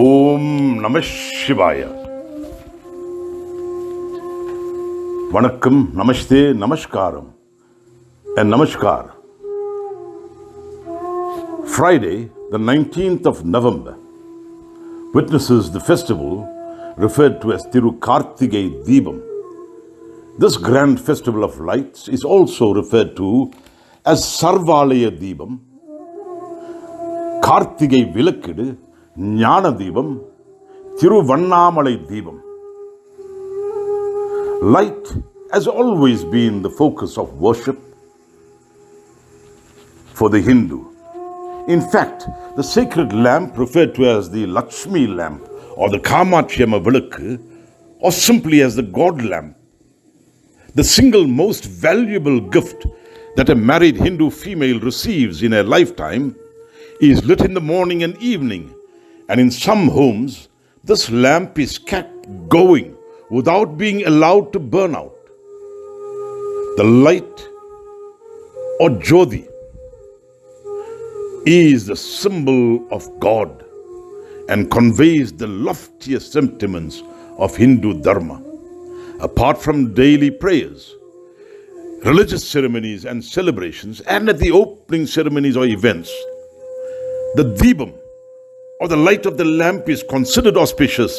ஓம் நம சிவாய. வணக்கம், நமஸ்தே, நமஸ்காரம் and namaskar. Friday, the 19th of November, witnesses the festival referred to as Thiru Karthigai Theebam. This grand festival of lights is also referred to as Sarvalaya Theebam, Karthigai Vilakkidu, Jnana Theebam, Thiruvannamalai Theebam. Light has always been the focus of worship for the Hindu. In fact, the sacred lamp referred to as the Lakshmi lamp or the Kamachiyamma Vilakku, or simply as the God lamp, the single most valuable gift that a married Hindu female receives in her lifetime, is lit in the morning and evening, and in some homes this lamp is kept going without being allowed to burn out. The light or Jyoti is the symbol of God and conveys the loftiest sentiments of Hindu Dharma. Apart from daily prayers, religious ceremonies and celebrations, and at the opening ceremonies or events, the Theebam or the light of the lamp is considered auspicious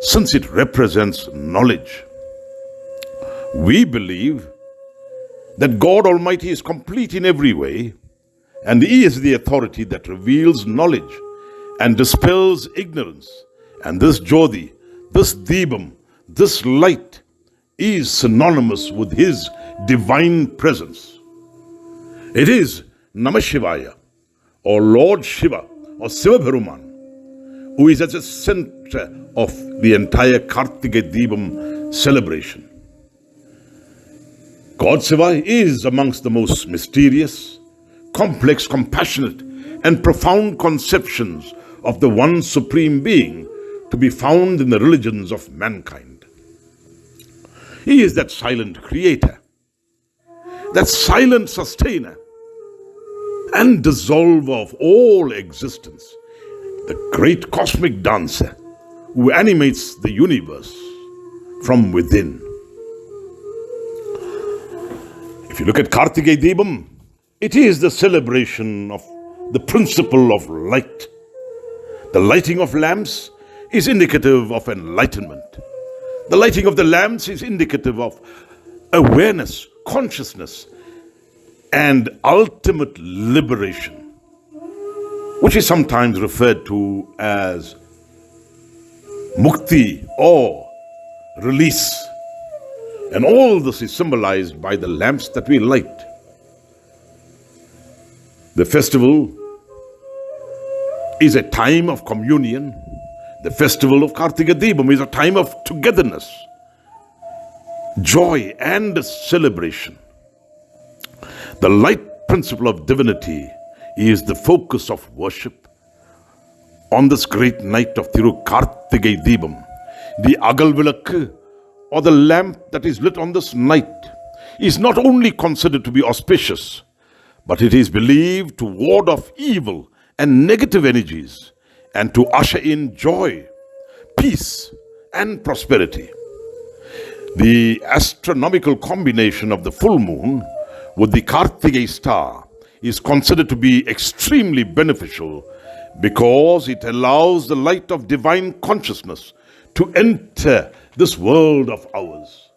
since it represents knowledge. We believe that God Almighty is complete in every way, and He is the authority that reveals knowledge and dispels ignorance. And this Jyoti, this Theebam, this light is synonymous with His divine presence. It is Namah Shivaya, or Lord Shiva, or Siva Peruman, who is at the center of the entire Karthigai Theebam celebration. God Shiva is amongst the most mysterious, complex, compassionate, and profound conceptions of the one supreme being to be found in the religions of mankind. He is that silent creator, that silent sustainer, and dissolver of all existence, the great cosmic dancer who animates the universe from within. If you look at Karthigai Theebam, it is the celebration of the principle of light. The lighting of lamps is indicative of enlightenment. The lighting of the lamps is indicative of awareness, consciousness, and ultimate liberation, which is sometimes referred to as mukti or release. And all this is symbolized by the lamps that we light. The festival is a time of communion. The festival of Karthigai Theebam is a time of togetherness, joy, and celebration. The light principle of divinity is the focus of worship. On this great night of Thiru Karthigai Theebam, the Agal Vilakku, or the lamp that is lit on this night, is not only considered to be auspicious, but it is believed to ward off evil and negative energies and to usher in joy, peace, and prosperity. The astronomical combination of the full moon with the Karthigai star is considered to be extremely beneficial because it allows the light of divine consciousness to enter this world of ours.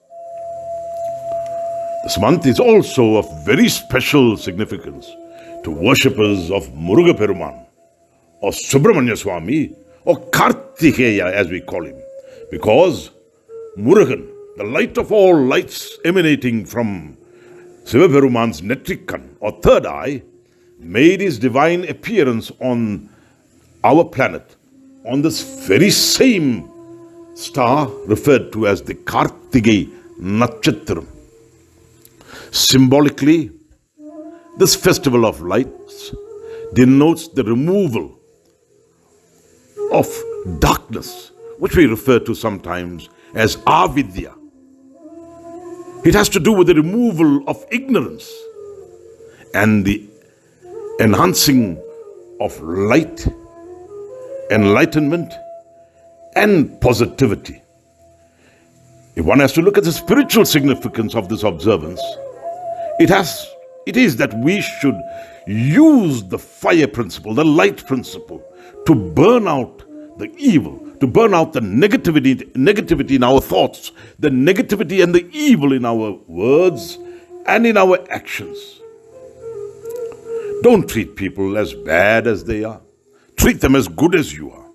This month is also of very special significance to worshippers of Muruga Peruman, or Subramanya Swami, or Karthikeya as we call him, because Murugan, the light of all lights emanating from Siva Peruman's netrikan, or third eye, made his divine appearance on our planet, on this very same star referred to as the Karthigai Natchatram. Symbolically, this festival of lights denotes the removal of darkness, which we refer to sometimes as avidya. It has to do with the removal of ignorance and the enhancing of light, enlightenment, and positivity. If one has to look at the spiritual significance of this observance, it is that we should use the fire principle, the light principle, to burn out the evil, to burn out the negativity in our thoughts, the negativity and the evil in our words and in our actions. Don't treat people as bad as they are. Treat them as good as you are.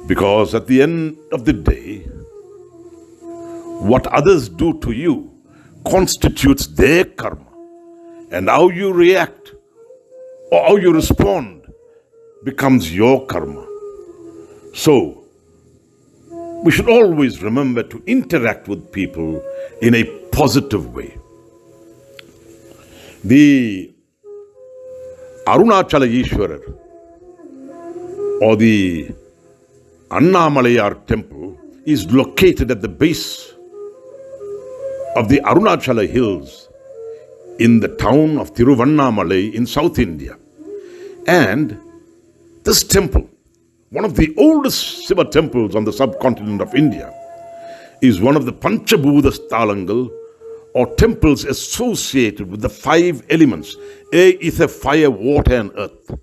Because at the end of the day, what others do to you constitutes their karma. And how you react or how you respond becomes your karma. So, we should always remember to interact with people in a positive way. The Arunachala Ishwarar or the Annamalayar temple is located at the base of the Arunachala hills in the town of Thiruvannamalai in South India. And this temple, one of the oldest Shiva temples on the subcontinent of India, is one of the Panchabhuta Sthalangal or temples associated with the 5 elements: air, ether, fire, water and earth.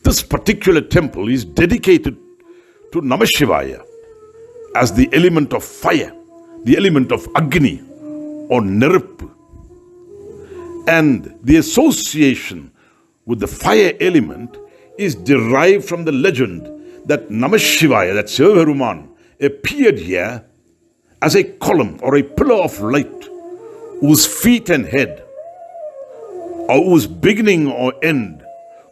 This particular temple is dedicated to Namah Shivaya as the element of fire, the element of Agni or Niruppu. And the association with the fire element is derived from the legend that Namah Shivaya, that Sivaperuman, appeared here as a column or a pillar of light whose feet and head or whose beginning or end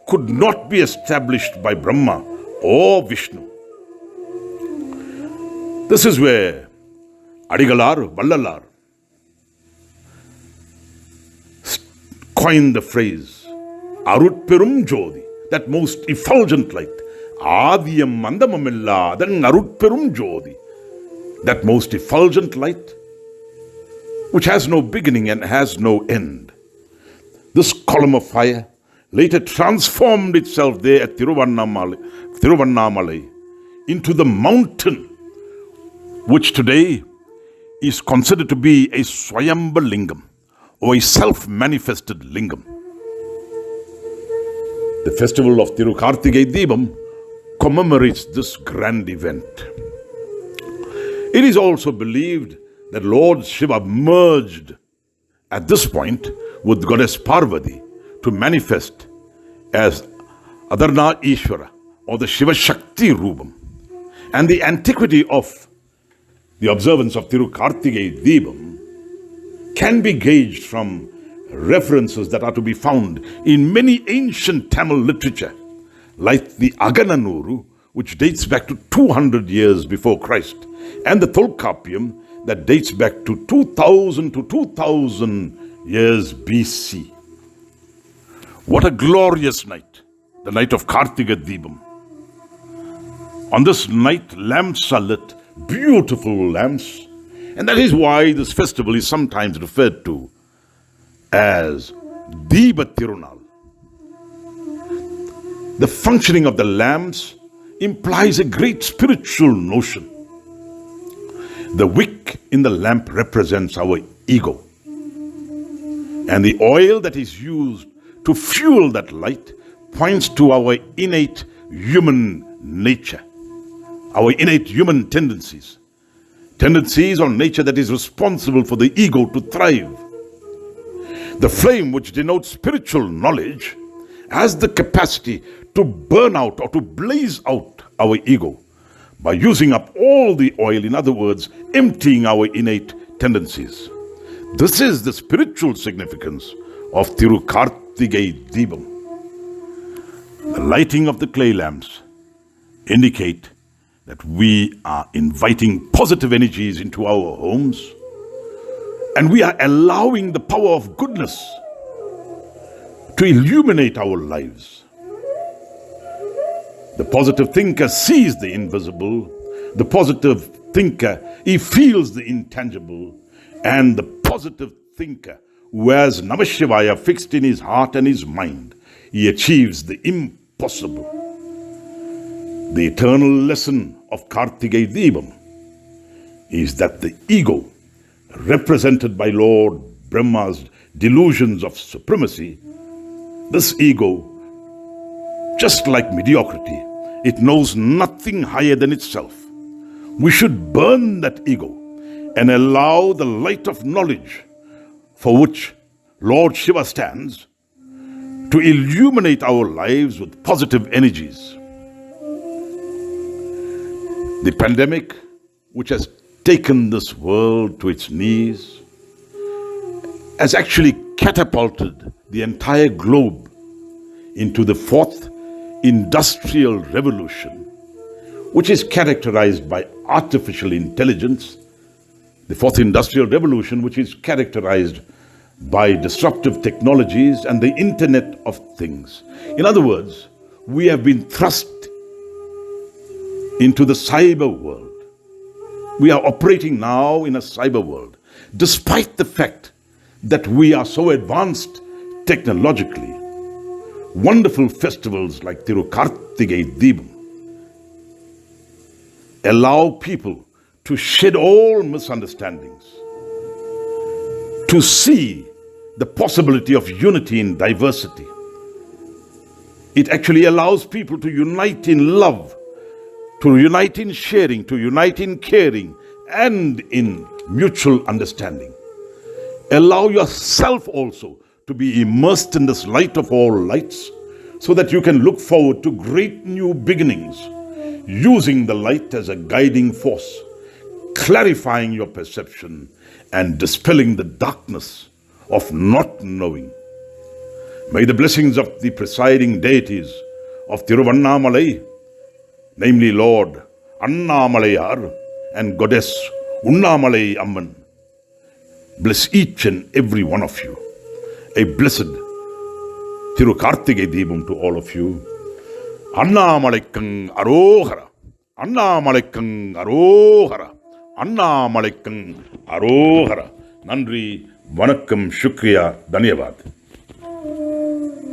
could not be established by Brahma or Vishnu. This is where Adigalar, Vallalar coined the phrase Arutperum Jodi, that most effulgent light. Adiyam Mandamamilla, then Arutperum Jodi, that most effulgent light which has no beginning and has no end. This column of fire later transformed itself there at Thiruvannamalai into the mountain, which today is considered to be a Swayambha Lingam or a self-manifested Lingam. The festival of Thiru Karthigai Theebam commemorates this grand event. It is also believed that Lord Shiva merged at this point with Goddess Parvati to manifest as Adarna Ishvara or the Shiva Shakti Rupam. And the antiquity of the observance of Thiru Karthigai Theebam can be gauged from references that are to be found in many ancient Tamil literature, like the Agananuru, which dates back to 200 years before Christ, and the Tolkappiyam that dates back to 2000 to 2000 years BC. What a glorious night, the night of Karthigai Theebam. On this night, lamps are lit, beautiful lamps, and that is why this festival is sometimes referred to as Deepa Tirunal. The functioning of the lamps implies a great spiritual notion. The wick in the lamp represents our ego, and the oil that is used to fuel that light points to our innate human nature, our innate human tendencies or nature that is responsible for the ego to thrive. The flame, which denotes spiritual knowledge, has the capacity to burn out or to blaze out our ego by using up all the oil, in other words, emptying our innate tendencies. This is the spiritual significance of Thiru Karthigai Theebam. The lighting of the clay lamps indicate that we are inviting positive energies into our homes, and we are allowing the power of goodness to illuminate our lives. The positive thinker sees the invisible. The positive thinker, he feels the intangible. And the positive thinker, who has Namah Shivaya fixed in his heart and his mind, he achieves the impossible. The eternal lesson of Karthigai Theebam is that the ego, represented by Lord Brahma's delusions of supremacy, this ego, just like mediocrity, it knows nothing higher than itself. We should burn that ego and allow the light of knowledge, for which Lord Shiva stands, to illuminate our lives with positive energies. The pandemic, which has taken this world to its knees, has actually catapulted the entire globe into the fourth industrial revolution, which is characterized by artificial intelligence, the fourth industrial revolution, which is characterized by disruptive technologies and the Internet of Things. In other words, we have been thrust into the cyber world. We are operating now in a cyber world, despite the fact that we are so advanced technologically. Wonderful festivals like Thiru Karthigai Theebam allow people to shed all misunderstandings, to see the possibility of unity in diversity. It actually allows people to unite in love, to unite in sharing, to unite in caring, and in mutual understanding. Allow yourself also to be immersed in this light of all lights, so that you can look forward to great new beginnings, using the light as a guiding force, clarifying your perception and dispelling the darkness of not knowing. May the blessings of the presiding deities of Thiruvannamalai, namely Lord Annamalayar and Goddess Unnamalai Amman, bless each and every one of you. A blessed Thiru Karthigai Theebam to all of you. Annamalaikang Arohara. Annamalaikang Arohara. Annamalaikang Arohara. Nandri, Vanakkam, Shukriya, Dhanyavad.